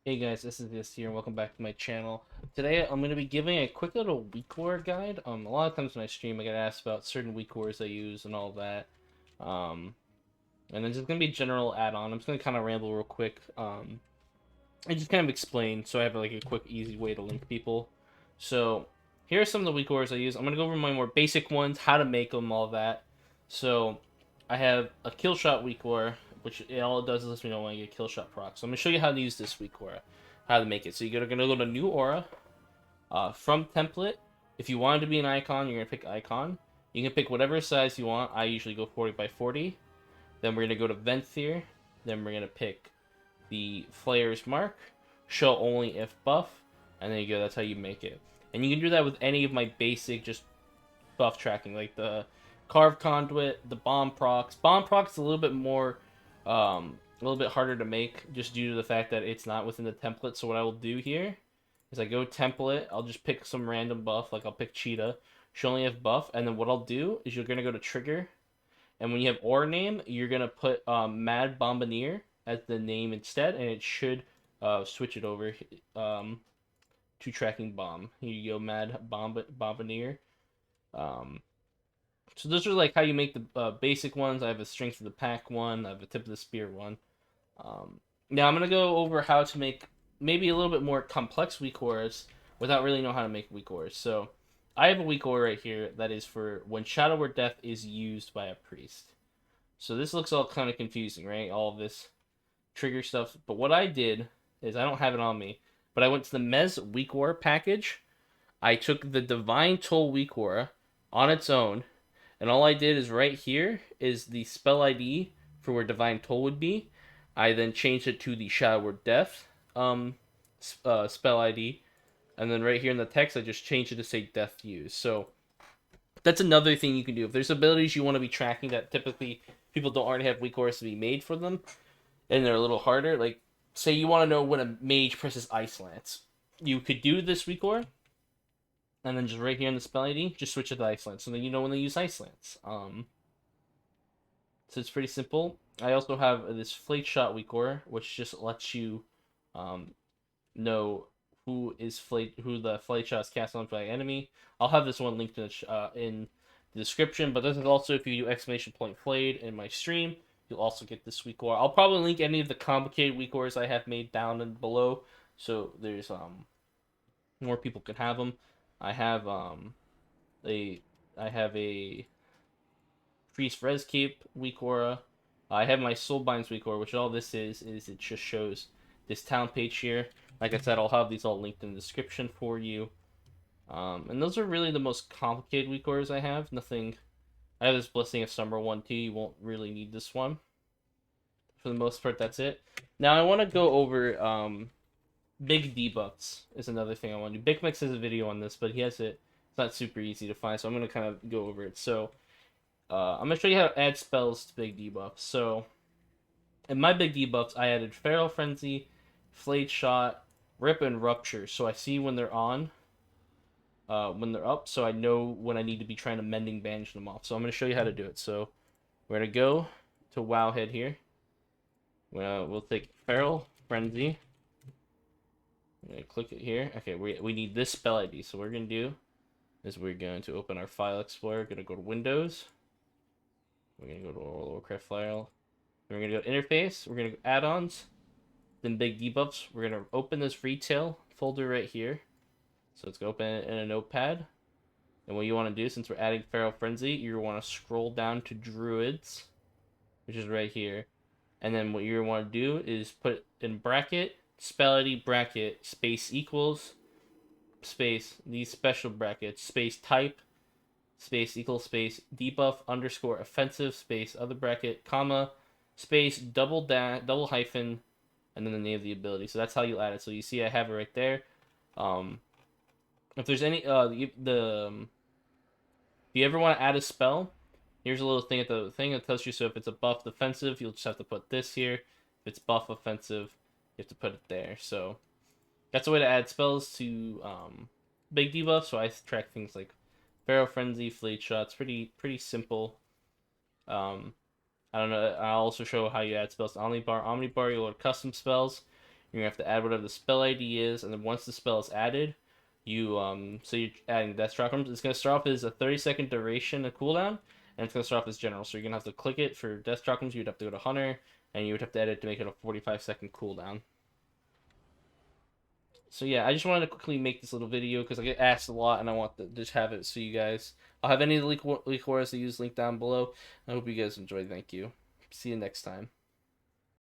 Hey guys, this is this here, and welcome back to my channel. Today I'm going to be giving a quick little weak aura guide. A lot of times when I stream, I get asked about certain weak auras I use and all that. Um, and then just going to be a general add-on. I'm just going to kind of ramble real quick. And just kind of explain so I have like a quick, easy way to link people. So here are some of the weak auras I use. I'm going to go over my more basic ones, how to make them, all that. So I have a kill shot weak aura, which all it does is lets me know when I get kill shot proc. So I'm gonna show you how to use this weak aura, how to make it. So you're gonna go to new aura, from template. If you want it to be an icon, you're gonna pick icon. You can pick whatever size you want. I usually go 40 by 40. Then we're gonna go to vent here. Then we're gonna pick the flayer's mark, show only if buff, and then you go. That's how you make it. And you can do that with any of my basic just buff tracking, like the carve conduit, the bomb procs. Bomb procs is a little bit more, a little bit harder to make just due to the fact that it's not within the template. So what I will do here is I go template. I'll just pick some random buff, like I'll pick cheetah. Should only have buff, and then what I'll do is you're gonna go to trigger, and when you have aura name, you're gonna put Mad Bombardier as the name instead, and it should switch it over to tracking bomb. Here you go, Bombardier. Um, so those are like how you make the basic ones. I have a strength of the pack one. I have a tip of the spear one. Now I'm gonna go over how to make maybe a little bit more complex weak auras without really know how to make weak auras. So I have a weak aura right here that is for when Shadow Word Death is used by a priest. So this looks all kind of confusing, right? All of this trigger stuff. But what I did is I don't have it on me, but I went to the Mez weak aura package. I took the Divine Toll weak aura on its own, and all I did is right here is the spell ID for where Divine Toll would be. I then changed it to the Shadow Word Death spell ID. And then right here in the text, I just changed it to say Death Use. So that's another thing you can do. If there's abilities you want to be tracking that typically people don't already have weak auras to be made for them, and they're a little harder, like say you want to know when a mage presses Ice Lance, you could do this weak aura, and then just right here in the spell ID, just switch it to Ice Lance, so then you know when they use Ice Lance. So it's pretty simple. I also have this Flake Shot weak aura, which just lets you um, know who the Flake Shot is cast on by enemy. I'll have this one linked in the description, but this is also if you do exclamation point flayed in my stream, you'll also get this weak aura. I'll probably link any of the complicated weak auras I have made down and below, so there's more people can have them. I have a I have a Priest Res Cape weak aura. I have my Soulbinds weak aura, which all this is it just shows this town page here. Like I said, I'll have these all linked in the description for you. And those are really the most complicated weak auras I have. Nothing. I have this Blessing of Summer one too. You won't really need this one. For the most part, that's it. Now I want to go over big debuffs is another thing I want to do. Big Mix has a video on this, but he has it. It's not super easy to find, so I'm gonna kind of go over it. So I'm gonna show you how to add spells to big debuffs. So in my big debuffs, I added Feral Frenzy, Flayed Shot, Rip, and Rupture. So I see when they're up, so I know when I need to be trying to mending bandage them off. So I'm gonna show you how to do it. So we're gonna go to Wowhead here. We'll take Feral Frenzy. I'm gonna click it here. Okay, we need this spell ID. So what we're gonna do is we're going to open our file explorer. We're gonna go to Windows. We're gonna go to our Warcraft file. Then we're gonna go interface. We're gonna go add-ons. Then big debuffs. We're gonna open this retail folder right here. So let's go open it in a notepad. And what you want to do, since we're adding Feral Frenzy, you want to scroll down to Druids, which is right here. And then what you want to do is put in bracket, spell ID bracket, space equals, space, these special brackets, space type, space equals space, debuff underscore offensive, space other bracket, comma, space, double hyphen, and then the name of the ability. So that's how you add it. So you see I have it right there. If there's any, if you ever want to add a spell, here's a little thing at the thing that tells you. So if it's a buff defensive, you'll just have to put this here. If it's buff offensive, you have to put it there. So that's a way to add spells to big debuffs. So I track things like Feral Frenzy, Flayed Shots. Pretty simple. I don't know. I'll also show how you add spells to Omnibar. Omnibar, you'll load custom spells. You're gonna have to add whatever the spell ID is, and then once the spell is added, so you're adding Death Chakram. It's gonna start off as a 30-second duration of cooldown, and it's gonna start off as general. So you're gonna have to click it for Death Chakrams. You'd have to go to Hunter, and you would have to edit to make it a 45-second cooldown. So yeah, I just wanted to quickly make this little video because I get asked a lot, and I want to just have it so you guys. I'll have any of the weakauras I use linked down below. I hope you guys enjoyed. Thank you. See you next time.